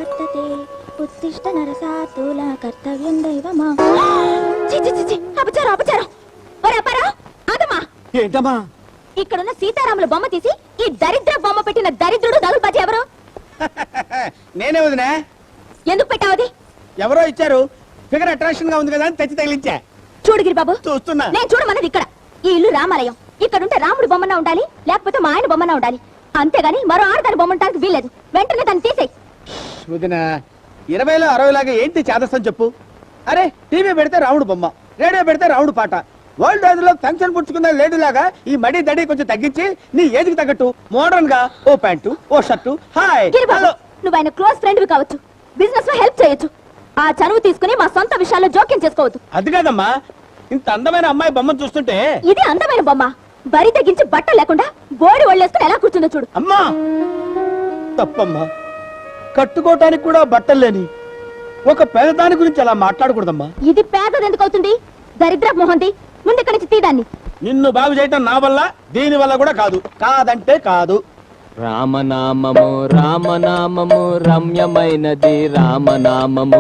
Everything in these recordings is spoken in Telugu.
వర్తతే ఉత్తిష్ట నరసాతుల కర్తవ్యం దైవమా. అపచారం అపచారం. ఏంటమ్మా ఇక్కడున్న సీతారాముల బొమ్మ తీసి ఈ దరిద్ర బొమ్మ పెట్టిన దరిద్రుడు దగులుబాజీ ఎవరు? నేనే వదినా. ఎందుకు పెట్టావది? ఎవరో ఇచ్చారు, ఫిగర్ అట్రాక్షన్ గా ఉంది కదా అని తెచ్చి తగిలించా. చూడు గిరిబాబు, చూస్తున్నా. నేను చూడమన్నది ఇక్కడ. ఈ ఇల్లు రామాలయం. ఇక్కడుంటే రాముడు బొమ్మన ఉండాలి, లేకపోతే మా ఆయన బొమ్మన ఉండాలి. అంతేగాని మరో ఆడదాని బొమ్మ ఉండడానికి వీల్లేదు. వెంటనే దాన్ని తీసేయి. వదినా, 20లో 60 లాగా ఏంటి చేదస్తం చెప్పు. అరే, టీవీ పెడితే రాముడు బొమ్మ, రేడియో పెడితే రాముడు పాట. వరల్డ్ రోజుల్లో ఫంక్షన్ పుచ్చుకున్న లేడీ లాగా ఈ మడి దడి కొంచెం తగ్గించి నీ ఏజ్కి తగ్గట్టు మోడర్న్ గా ఓ ప్యాంటు ఓ షర్టు. హాయ్, నువ్వు ఆయన క్లోజ్ ఫ్రెండ్ కావచ్చు, బిజినెస్ లో హెల్ప్ చేయొచ్చు. ఆ చనువు తీసుకుని మా సొంత విషయాల్లో జోక్యం చేసుకోవద్దు. అది కాదమ్మా, ఇంత అందమైన అమ్మాయి బొమ్మను చూస్తుంటే. ఇది అందమైన బొమ్మ. బరి తగ్గించి బట్ట లేకుండా బోడి ఒళ్ళేసుకుని ఎలా కూర్చుందో చూడు. అమ్మా తప్పమ్మా, కట్టుకోవటానికి కూడా బట్టలు లేని ఒక పేదదాని గురించి అలా మాట్లాడకూడదమ్మా. ఇది పేదది ఎందుకు అవుతుంది? దరిద్ర మోహంది. ముందు ఇక్కడి నుంచి తీదాన్ని. నిన్ను బాగు చేయటం నా వల్ల, దీని వల్ల కూడా కాదు. కాదంటే కాదు. రామనామము రామనామము రమ్యమైనది రామనామము.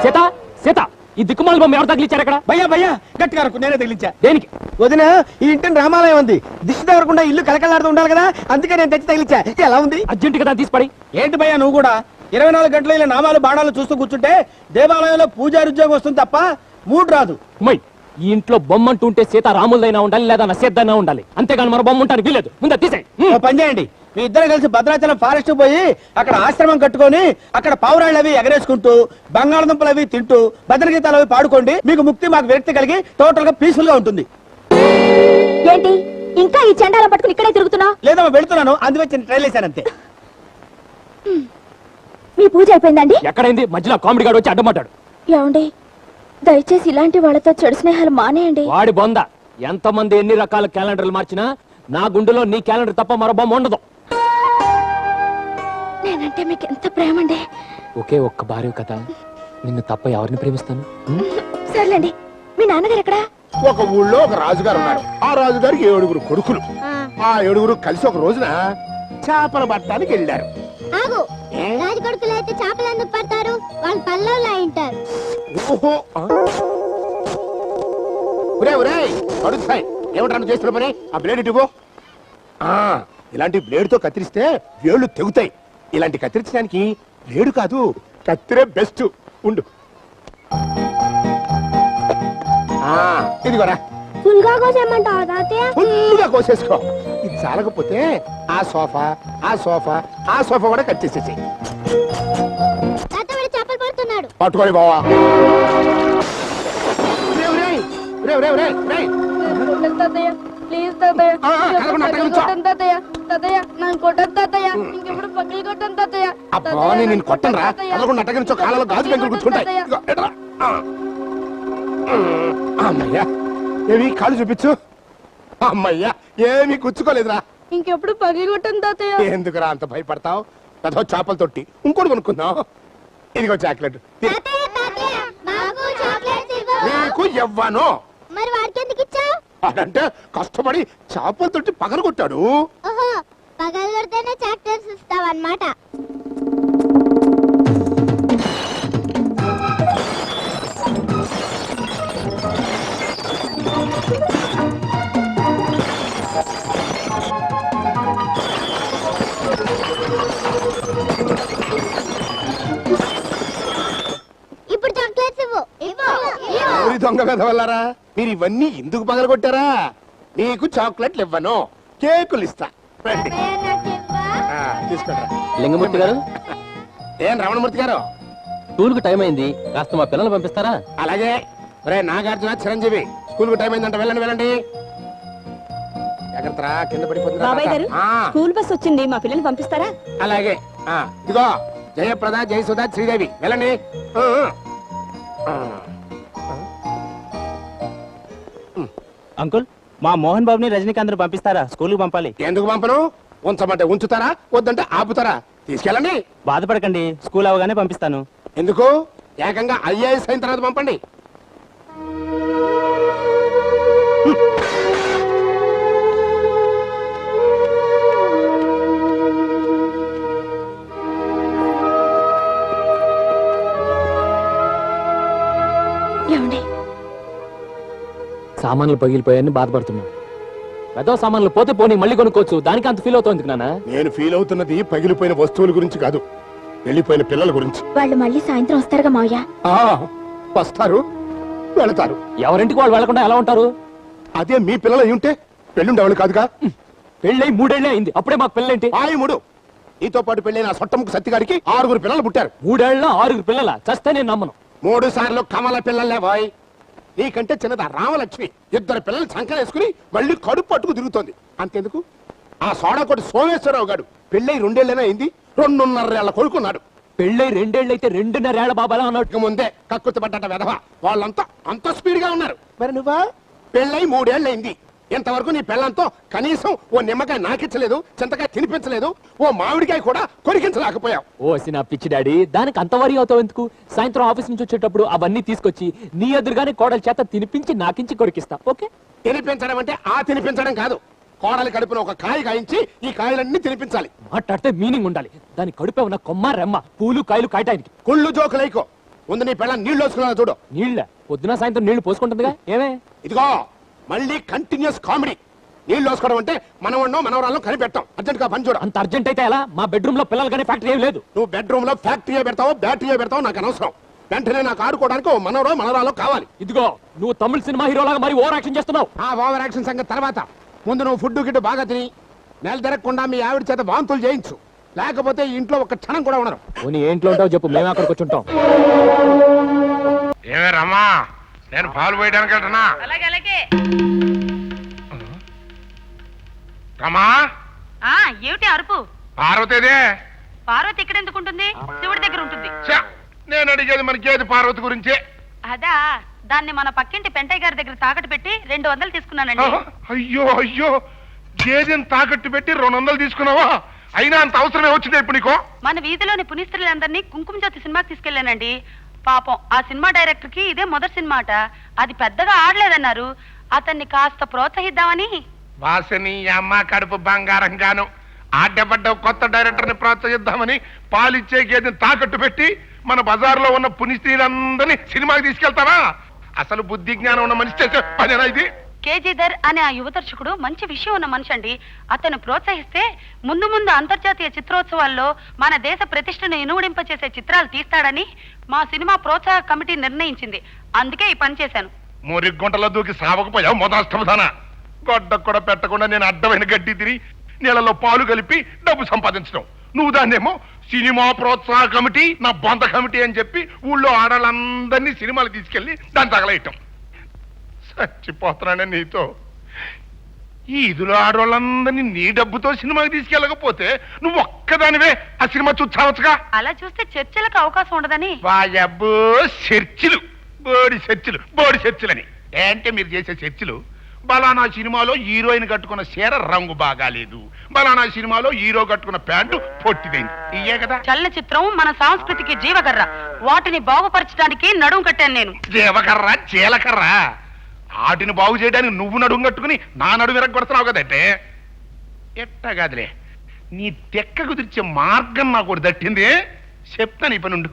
సీత సీత, ఈ దిక్కుమాల బొమ్మ ఎవరు తగిలించారు అక్కడ? భయ్యా భయ్యా, గట్టిగా నేనే తగిలించా. దేనికి? వదిన, ఈ ఇంటిని రామాలయం ఉంది, దిష్టి తగలకుండా ఇల్లు కలకలాడుతూ ఉండాలి కదా, అందుకే నేను తెచ్చి తగిలించా. ఎలా ఉంది? అర్జెంట్ కదా తీసిపడి. ఏంటి భయ్యా నువ్వు కూడా 24 గంటలు ఇలా నామాలు బాణాలు చూస్తూ కూర్చుంటే దేవాలయంలో పూజారి ఉద్యోగం వస్తుంది తప్ప మూడు రాదు. ఈ ఇంట్లో బొమ్మ అంటూ ఉంటే సీత రాములదైనా ఉండాలి, లేదా నసేద్దైనా ఉండాలి. అంతేగాని మన బొమ్మ ఉంటానికి వీలేదు. ముందు తీసేయ్. పని చేయండి, మీ ఇద్దరు కలిసి భద్రాచలం ఫారెస్ట్ పోయి అక్కడ ఆశ్రమం కట్టుకొని అక్కడ పావురాళ్ళు అవి ఎగరేసుకుంటూ బంగాళదుంపలు అవి తింటూ భద్రగీతాలు అవి పాడుకోండి. మీకు ముక్తి, మాకు విరక్తి కలిగి టోటల్ గా పీస్ఫుల్ గా ఉంటుంది. ఏంటి ఇంకా ఈ చెండాలం పట్టుకుని ఇక్కడే తిరుగుతున్నావు? లేదమ్మా, వెళ్తున్నాను, అందువచ్చి ట్రైల్ వేశానంతే. మీ పూజ అయిపోయిందండి? ఎక్కడైంది? మధ్యలో కామెడీ గాడు వచ్చి అడ్డమాటాడు. ఏమండి, దయచేసి ఇలాంటి వాళ్ళతో చెడు స్నేహాలు మానేయండి. వాడి బొంద. ఎంతమంది ఎన్ని రకాల క్యాలెండర్లు మార్చినా నా గుండెలో నీ క్యాలెండర్ తప్ప మరో బొమ్మ ఉండదు. నేనంటే మీకు ఎంత ప్రేమండి. ఒకే ఒక్క భార్య కదా, నిన్ను తప్ప ఎవరిని ప్రేమిస్తాను? సర్లేండి, మీ నాన్నగారు ఎక్కడా? ఒక ఊళ్ళో ఒక రాజుగారు ఉన్నారు. ఆ రాజుగారికి 7 కొడుకులు. ఆ 7 కలిసి ఒక రోజున చేపలు పట్టడానికి వెళ్ళారు. రాజకొడుకులు అయితే చేపలు ఎందుకు పడతారు? వాళ్ళు పల్లవులు అయింటారు. ఓహో, అడుగుతాయి ఏమంటారు చేస్తున్న పని? ఆ బ్లేడ్ ఇటుగో. ఇలాంటి బ్లేడ్ తో కత్తిరిస్తే వేళ్ళు తెగుతాయి. ఇలాంటి కత్తిరించడానికి బ్లేడు కాదు, కత్తిరే బెస్ట్. ఉండు, ఇదిగోరా. ఫుల్గా కోసేయమంటావా తాతయ్య? ఫుల్గా కోసేసుకో. ఇది చాలకపోతే ఆ సోఫా ఆ సోఫా ఆ సోఫా కూడా కట్ చేసేసి. చేపలు పడుతున్నాడు, పట్టుకోని బావా. నేను కొట్టను రా, కదలకుండా అట్టగించో. కాళ్ళలో గాజు పెంకులు కూర్చుంటాయి. అమ్మయ్యా, ఏమి కాళ్ళు చూపించు. అమ్మయ్యా, ఏమి కూర్చుకోలేదురా. ఇంకెప్పుడు పగిలి కొట్టను తాతయ్య. ఎందుకురా అంత భయపడతావు? కదో చేపల తొట్టి ఇంకోటి కొనుక్కుందాం. ఇదిగో చాక్లెట్. నీకు ఇవ్వను. మరి వాడికి ఎందుకు ఇచ్చావు? అదంటే కష్టపడి చేపల తొట్టి పగలు కొట్టాడు. పగలు కొడితేనే చాక్లెట్స్ ఇస్తావన్నమాట. ఇప్పుడు చాక్లెట్స్ ఇవ్వు. దొంగ కథ వల్లరా మీరు ఇవన్నీ ఎందుకు పగలు కొట్టారా? నీకు చాక్లెట్లు ఇవ్వను, కేకులు ఇస్తా. తీసుకోండి. లింగమూర్తి గారు. ఏం రమణమూర్తి గారు, స్కూల్ కు టైం అయింది, కాస్త మా పిల్లలు పంపిస్తారా? అలాగే. రే నాగార్జున, చిరంజీవి, స్కూల్ కు టైం అయిందంట, వెళ్ళండి వెళ్ళండి. జాగ్రత్తరా, కింద పడిపోతుంది. స్కూల్ బస్ వచ్చింది, మా పిల్లల్ని పంపిస్తారా? అలాగే. ఇదిగో జయప్రద, జయసుధ, శ్రీదేవి, వెళ్ళండి. అంకుల్, మా మోహన్ బాబుని రజనీకాంత్ పంపిస్తారా? స్కూల్ కు పంపాలి. ఎందుకు పంపను? ఉంచమంటే ఉంచుతారా, వద్దంటే ఆపుతారా? తీసుకెళ్ళండి. బాధపడకండి, స్కూల్ అవగానే పంపిస్తాను. ఎందుకు? ఏకంగా IAS అయిన తర్వాత పంపండి. సామాన్లు పగిలిపోయాయని బాధపడుతున్నా. పెద్ద సామాన్లు పోతే పోనీ మళ్ళీ కొనుక్కోవచ్చు, దానికి అంత ఫీల్ అవుతుంది నాన్న. నేను ఫీల్ అవుతున్నది పగిలిపోయిన వస్తువుల గురించి కాదు, వెళ్ళిపోయిన పిల్లల గురించి. వాళ్ళు మళ్ళీ సాయంత్రం వస్తారుగా మావయ్య. ఆ, వస్తారు వెళతారు. ఎవరింటికి వాళ్ళు వెళ్లకుండా ఎలా ఉంటారు? అదే మీ పిల్లలు అయి ఉంటే పెళ్ళుండేవాళ్ళు కాదుగా. పెళ్ళై 3 ఏళ్లే అయింది, అప్పుడే మాకు పెళ్ళేంటి? ఆయుముడు నీతో పాటు పెళ్ళైన ఆ సొట్టముకు సత్తిగాడికి 6 పిల్లలు పుట్టారు. 3 ఏళ్ల 6 పిల్లల చస్తే నేను నమ్మను. 3 సార్లు కమల పిల్లలే బాయ్. నీకంటే చిన్నదా రామలక్ష్మి 2 పిల్లలు సంకలేసుకుని మళ్ళీ కడుపు పట్టుకు తిరుగుతోంది. అంతెందుకు, ఆ సోడాకోటి సోమేశ్వరరావు గాడు పెళ్ళై 2 ఏళ్ళైనా అయింది, 2.5 ఏళ్ల కొడుకున్నాడు. పెళ్ళై 2 ఏళ్ళు అయితే 2.5 ఏళ్ల బాబాలా అన్నాడు. ఇక ముందే కక్కుతి పడ్డట వెధవ, వాళ్ళంతా అంత స్పీడ్ గా ఉన్నారు. మరి నువ్వా పెళ్ళై 3 ఏళ్ళైంది, ఇంతవరకు నీ పెళ్ళంతో కనీసం ఓ నిమ్మకాయ నాకించలేదు, చింతకాయ తినిపించలేదు, ఓ మామిడికాయ కూడా కొరికించలేకపోయావు. ఓ నా పిచ్చి డాడీ, దానికి అంత వరి అవుతావు ఎందుకు? సాయంత్రం ఆఫీస్ నుంచి వచ్చేటప్పుడు అవన్నీ తీసుకొచ్చి నీ ఎదురుగానే కోడల చేత తినిపించి నాకించి కొరికిస్తా. ఓకే? తినిపించడం అంటే ఆ తినిపించడం కాదు, కోడలి కడుపున ఒక కాయ కాయించి ఈ కాయలన్నీ తినిపించాలి. మాట్లాడితే మీనింగ్ ఉండాలి. దాని కడుపే ఉన్న కొమ్మ రెమ్మ పూలు కాయలు కాయటానికి. కుళ్ళు జోకులైకో, ముందు నీ పెళ్ళ నీళ్లు వేసుకున్నా చూడు. నీళ్ళ పొద్దున సాయంత్రం నీళ్లు పోసుకుంటుందిగా, ఏమే? ఇదిగో మళ్ళీ కంటిన్యూస్ కామెడీ. నీళ్లు వేసుకోవడం అంటే మనవన్నో మనవరాల్లో కనిపెట్టాం, అర్జెంట్ గా పని చూడ. అంత అర్జెంట్ అయితే ఎలా? మా బెడ్రూమ్ లో పిల్లలు కానీ ఫ్యాక్టరీ ఏం లేదు. నువ్వు బెడ్రూమ్ లో ఫ్యాక్టరీ పెడతావో బ్యాటరీ పెడతావో నాకు అనవసరం. వెంటనే నాకు ఆడుకోవడానికి ఓ మనవరో మనవరాలో కావాలి. ఇదిగో నువ్వు తమిళ సినిమా హీరోలాగా మరి ఓవర్ యాక్షన్ చేస్తున్నావు. ఆ ఓవర్ యాక్షన్ సంగతి తర్వాత, ముందు నువ్వు ఫుడ్ గిడ్డు బాగా తిని నెల తిరగకుండా మీ ఆవిడ చేత వాంతులు చేయించు, లేకపోతే ఈ ఇంట్లో ఒక క్షణం కూడా ఉండరు. నీ ఏంట్లో ఉంటావు చెప్పు, మేము అక్కడికి వచ్చి ఉంటాం. ఏమే రమ్మా, నేను పాలు పోయడానికి వెళ్తున్నా. రమ్మా, ఏమిటి అరుపు? పార్వతీదే. పార్వతి ఇక్కడ ఎందుకు ఉంటుంది? శివుడి దగ్గర ఉంటుంది. ఛ, నేను అడిగేది మన గేదె పార్వతి గురించే. అదా, దాన్ని మన పక్కింటి పెంటయ్య గారి దగ్గర తాకట్టు పెట్టి 200 తీసుకున్నానండి. అయ్యో అయ్యో, గేదెని తాకట్టు పెట్టి 200 తీసుకున్నావా? అయినా అంత అవసరమే వచ్చింది ఇప్పుడు నీకో? మన వీధిలోని పునీస్త్రీలందరినీ కుంకుమ జ్యోతి సినిమాకి తీసుకెళ్లానండి. పాపం ఆ సినిమా డైరెక్టర్ కి ఇదే మొదటి సినిమా అట. అది పెద్దగా ఆడలేదన్నారు. అతన్ని కాస్త ప్రోత్సహిద్దామని. వాసని అమ్మ కడుపు బంగారం గాను ఆడ్డపడ్డ కొత్త డైరెక్టర్ ని ప్రోత్సహిద్దామని పాలిచ్చే గేదెని తాకట్టు పెట్టి మన బజార్లో ఉన్న పునిస్త్రీలందరినీ సినిమాకి తీసుకెళ్తావా? అసలు బుద్ధి జ్ఞానం ఉన్న మనిషి చేసే పనేనా ఇది? కేజీధర్ అనే ఆ యువదర్శకుడు మంచి విషయం ఉన్న మనిషి అండి. అతను ప్రోత్సహిస్తే ముందు ముందు అంతర్జాతీయ చిత్రోత్సవాల్లో మన దేశ ప్రతిష్టను ఇనుమడింపచేసే చిత్రాలు తీస్తాడని మా సినిమా ప్రోత్సాహ కమిటీ నిర్ణయించింది. అందుకే ఈ పని చేశాను. మురిగుంటలో దూకి సావకపోయావు మొదలష్టమదానా. గొడ్డ కూడా పెట్టకుండా నేను అడ్డమైన గడ్డి తిని నీళ్ళలో పాలు కలిపి డబ్బు సంపాదించడం, నువ్వు దాన్నేమో సినిమా ప్రోత్సాహ కమిటీ, నా బొంత కమిటీ అని చెప్పి ఊళ్ళో ఆడాలందరినీ సినిమాలు తీసుకెళ్లి దాన్ని తగలేయటం. చచ్చిపోతున్నానే నీతో. ఈ ఇదిలో ఆడవాళ్ళందరినీ నీ డబ్బుతో సినిమాకి తీసుకెళ్ళకపోతే నువ్వు ఒక్కదానివే ఆ సినిమా చూసావచ్చుగా. అలా చూస్తే చర్చలకు అవకాశం ఉండదని. వాయబ్బో చర్చిలు, బోడి చర్చిలని ఏంటే మీరు చేసే చర్చిలు? బలానా సినిమాలో హీరోయిన్ కట్టుకున్న చీర రంగు బాగాలేదు, బలానా సినిమాలో హీరో కట్టుకున్న ప్యాంటు పొట్టిదైంది, ఇయ్యే కదా. చలనచిత్రం మన సంస్కృతికి జీవకర్ర. వాటిని బాగుపరచడానికి నడుం కట్టాను నేను. జీవకర్ర జీలకర్ర, వాటిని బాగు చేయడానికి నువ్వు నడుము కట్టుకుని నా నడుము విరగొడుతున్నావు కదంటే. ఎట్టగాదిలే, నీ తెక్క కుదిర్చే మార్గం నాకు ఒకటి దట్టింది, చెప్తాను ఈ పనుండు.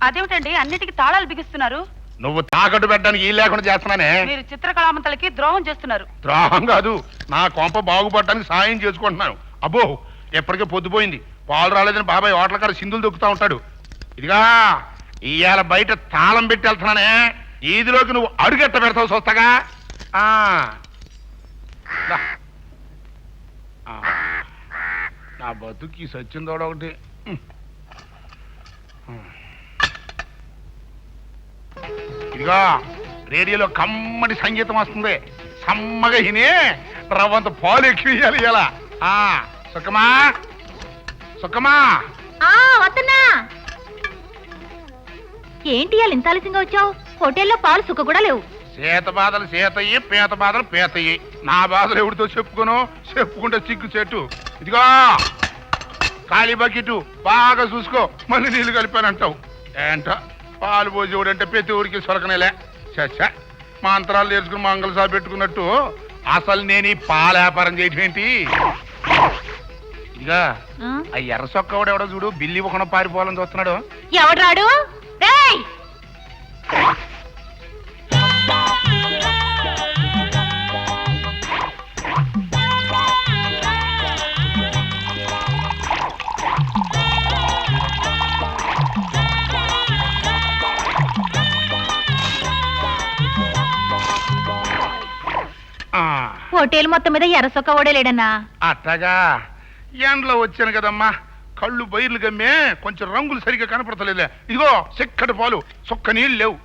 అదేమిటండి అన్నిటికీ తాళాలు బిగిస్తున్నారు? నువ్వు తాకట్టు పెట్టడానికి ఈ లేకుండా చేస్తున్నానే. మీరు చిత్రకళామంతలకి ద్రోహం చేస్తున్నారు. ద్రోహం కాదు, నా కొంప బాగుపడటానికి సాయం చేసుకుంటున్నాను. అబ్బో ఎప్పటికే పొద్దుపోయింది, పాలు రాలేదని బాబాయ్ హోటల్ కాడ సింధులు దొక్కుతా ఉంటాడు. ఇదిగా ఇవాళ బయట తాళం పెట్టి వెళ్తున్నానే, ఈదిలోకి నువ్వు అడుగెట్ట పెడతావు చూస్తాగా. నా బతుకి సచ్చిందోడ ఒకటి. ఇదిగా రేడియోలో కమ్మటి సంగీతం వస్తుంది, సమ్మగా హినే రవ్వంత పాలు ఎక్కువ ఇలా. సుఖమా సుఖమా, వస్తున్నా. ఏంటి ఇంత ఆలస్యంగా వచ్చావు? హోటల్లో పాలు సుఖ కూడా లేవు. సీత బాధలు సీతయ్యి, పీత బాధలు పీతయ్యి. నా బాధలు ఎవరితో చెప్పుకుంటే సిగ్గు చెట్టు. ఇదిగో ఖాళీ బకెట్టు బాగా చూసుకో, మళ్ళీ నీళ్లు కలిపానంటావు ఏంట. పాలు పోసేవాడంటే ప్రతి ఊరికి సొరకనేలే. చచ్చా, మంత్రాలు నేర్చుకుని మంగళసారి పెట్టుకున్నట్టు అసలు నేను ఈ పాల వ్యాపారం చేయటం ఏంటి? ఇదిగా ఆ ఎర్ర సొక్కవాడు ఎవడో చూడు, బిల్లి ఇవ్వకుండా పారిపోవాలని చూస్తున్నాడు. ఎవడ్రాడు? రేయ్! హోటల్ మొత్తం మీద ఎర్రసొక్క ఓడేలేడన్నా. అట్టగా ఎండలో వచ్చాను కదమ్మా, కళ్ళు బయర్లు గమ్మే, కొంచెం రంగులు సరిగ్గా కనపడతలేదులే. ఇదిగో చిక్కటి పాలు, చొక్క నీళ్ళు లేవు.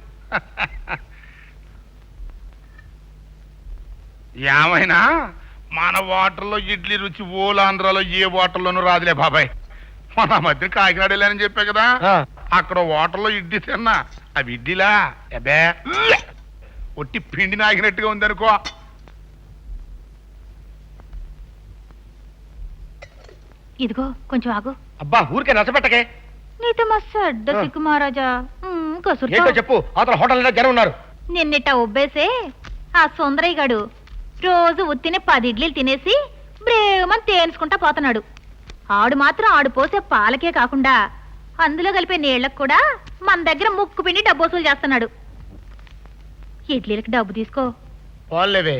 ఏమైనా మన వాటర్లో ఇడ్లీ రుచి ఓలాంధ్రాలో ఏ వాటర్లోనూ రాదులే బాబాయ్. మన మధ్య కాకినాడ వెళ్ళానని చెప్పా కదా, అక్కడ వాటర్లో ఇడ్లీ తిన్నా. అవి ఇడ్లీలా అబ్బే ఒట్టి పిండి నాకినట్టుగా ఉందనుకో. ఇదిగో కొంచెం ఆగు. అబ్బా ఊరికే నచ్చబెట్టకే. నీతో మస్తు అడ్డ సిక్కు మహారాజా. ఏంటో చెప్పు, అవతల హోటల్లో జనం ఉన్నారు. నిన్నట ఒబ్బేసే ఆ సుందరయ్య గాడు రోజు ఉత్తిని 10 ఇడ్లీలు తినేసి బ్రేమని తేనుసుకుంటా పోతున్నాడు. ఆడు మాత్రం ఆడు పోసే పాలకే కాకుండా అందులో కలిపే నీళ్లకు కూడా మన దగ్గర ముక్కు పిండి డబ్బు వసూలు చేస్తున్నాడు. ఇడ్లీలకు డబ్బు తీసుకో. వాళ్ళేవే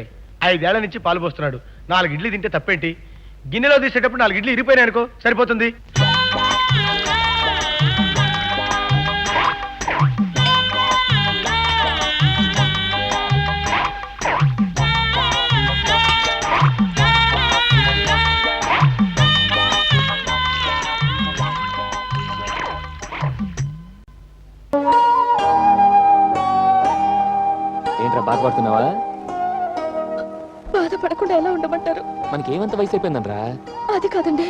5 ఏళ్ల నుంచి పాలు పోస్తున్నాడు. 4 ఇడ్లీ తింటే తప్పేంటి? గిన్నెలో తీసేటప్పుడు 4 ఇడ్లీ ఇరిపోయినాయి అనుకో, సరిపోతుంది. ఏంట్రా బాధపడుతున్నావా? బాధపడకుండా ఎలా ఉండమంటారు? మనకి ఏమంత వయసు అయిపోయిందనరా? అది కాదండి,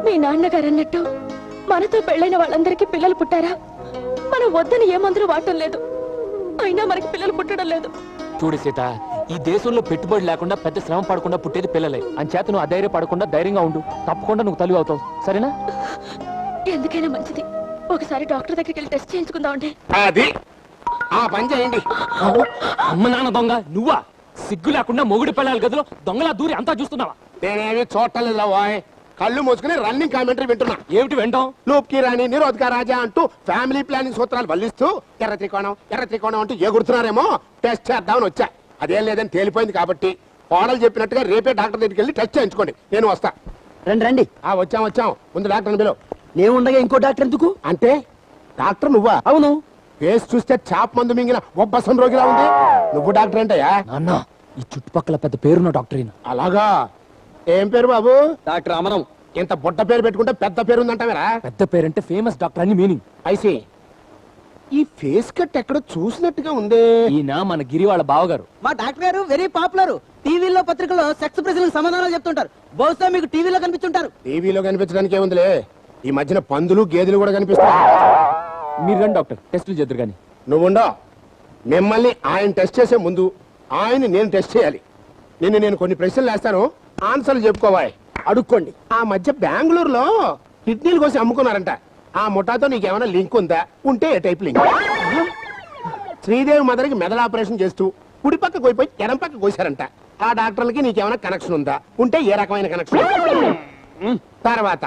మీ నాన్నగారు అన్నట్టు మనతో పెళ్ళైన వాళ్ళందరికీ పిల్లలు పుట్టారా? మనం వద్దని ఏ మందులు వాడటం లేదు, అయినా మనకి పిల్లలు పుట్టడం లేదు. చూడు సీత, ఈ దేశంలో పెట్టుబడి లేకుండా పెద్ద శ్రమ పడకుండా పుట్టేది పిల్లలే. అంచేత నువ్వు అధైర్యపడకుండా ధైర్యంగా ఉండు. తప్పకుండా నువ్వు తల్లి అవుతావు, సరేనా? ఎందుకైనా మంచిది ఒకసారి డాక్టర్ దగ్గరికి వెళ్ళి టెస్ట్ చేయించుకుందామండి. అది ఆ పని చేయండి. అమ్మ నాన్న దొంగ నువ్వా? సిగ్గు లేకుండా మొగుడు పిల్లల గదిలో దొంగలా దూరి అంతా చూస్తున్నావా? నేనేమి చూడలేదు వాయ్, కళ్ళు మూసుకుని రన్నింగ్ కామెంటరీ వింటున్నా. ఏమిటి వింటాం? లూప్కి రాణి నిరోధక రాజా అంటూ ఫ్యామిలీ ప్లానింగ్ సూత్రాలు వల్లిస్తూ ఎర్ర త్రికోణం అంటూ ఎగురుతున్నారేమో టెస్ట్ చేద్దామని వచ్చా. అదేం లేదని తేలిపోయింది కాబట్టి కోడలు చెప్పినట్టుగా రేపే డాక్టర్ దగ్గరికి వెళ్ళి టెస్ట్ చేయించుకోండి. నేను వస్తా. రండి. వచ్చాం. ముందు డాక్టర్ బిలో. నేను ఉండగా ఇంకో డాక్టర్ ఎందుకు? అంటే డాక్టర్ నువ్వా? అవును. ఫేస్ చూస్తే చాప్ మందు మింగిన ఒబ్బసం రోగిలా ఉంది. నువ్వు డాక్టర్ ఏంటయ్యా? నాన్న, ఈ చుట్టుపక్కల పెద్ద పేరున్న డాక్టర్ అయినా. అలాగా? ఏం పేరు బాబు? డాక్టర్ అమరం. ఇంత బుట్ట పేరు పెట్టుకుంటే పెద్ద పేరు ఉందంటావేరా? పెద్ద పేరంటే ఫేమస్ డాక్టర్ అని మీనింగ్. ఐసి ఈ ఫేస్ కట్ ఎక్కడో చూసినట్టుగా ఉందే. ఈయన మన గిరి వాళ్ళ బావగారు. మా డాక్టర్ గారు వెరీ పాపులర్. టీవీలో పత్రికల్లో సెక్స్ ప్రశ్నలకు సమాధానాలు చెప్తుంటారు. బహుశా మీకు టీవీలో కనిపించుంటారు. టీవీలో కనిపించడానికి ఏముందిలే, ఈ మధ్యన పందులు గేదెలు కూడా కనిపిస్తాయి. మీరు రండి డాక్టర్, టెస్టులు చేద్దరు కానీ. నువ్వుండో. మిమ్మల్ని ఆయన టెస్ట్ చేసే ముందు ఆయన నేను టెస్ట్ చేయాలి. నేను కొన్ని ప్రశ్నలు వేస్తాను, ఆన్సర్లు చెప్పుకోవాలి. అడుక్కోండి. ఆ మధ్య బెంగళూరులో కిడ్నీలు కోసి అమ్ముకున్నారంట. ఆ ముఠాతో నీకేమైనా లింక్ ఉందా? ఉంటే ఏ టైప్ లింక్? శ్రీదేవి మదర్కి మెదడు ఆపరేషన్ చేస్తూ కుడి పక్క కోయిపోయి ఎడం పక్క కోసారంట. ఆ డాక్టర్లకి నీకేమైనా కనెక్షన్ ఉందా? ఉంటే ఏ రకమైన కనెక్షన్? తర్వాత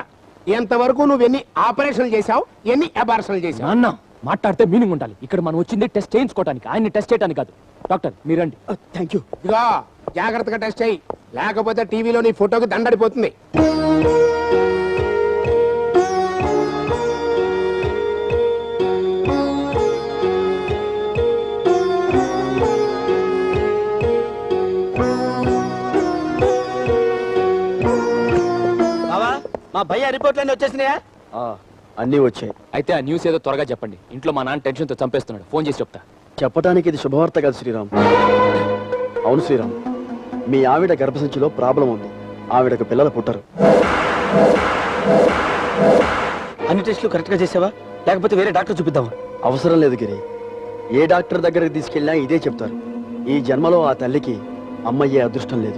ఎంతవరకు నువ్వు ఎన్ని ఆపరేషన్లు చేశావు, ఎన్ని అబార్షన్లు చేశావు? నాన్న, మాట్లాడితే మీనింగ్ ఉండాలి. ఇక్కడ మనం వచ్చింది టెస్ట్ చేయించుకోవడానికి, ఆయన్ని టెస్ట్ చేయడానికి కాదు. డాక్టర్ మీరండి. Thank you. ఇదిగో జాగ్రత్తగా టెస్ట్ చేయి, లేకపోతే టీవీలో నీ ఫోటోకి దండడిపోతుంది. బావా, మా భయ్య రిపోర్ట్లన్నీ వచ్చేసినాయా? అన్నీ వచ్చాయి. అయితే ఆ న్యూస్ ఏదో త్వరగా చెప్పండి. ఇంట్లో మా నాన్న టెన్షన్తో చంపేస్తున్నాడు. ఫోన్ చేసి చెప్తా. చెప్పడానికి ఇది శుభవార్త కాదు శ్రీరామ్. అవును శ్రీరామ్, మీ ఆవిడ గర్భసంచిలో ప్రాబ్లం ఉంది. ఆవిడకు పిల్లలు పుట్టరు. అన్ని టెస్టులు కరెక్ట్ గా చేసావా, లేకపోతే వేరే డాక్టర్ చూపిద్దామా? అవసరం లేదు గిరి. ఏ డాక్టర్ దగ్గరికి తీసుకెళ్ళినా ఇదే చెప్తారు. ఈ జన్మలో ఆ తల్లికి అమ్మయ్యే అదృష్టం లేదు.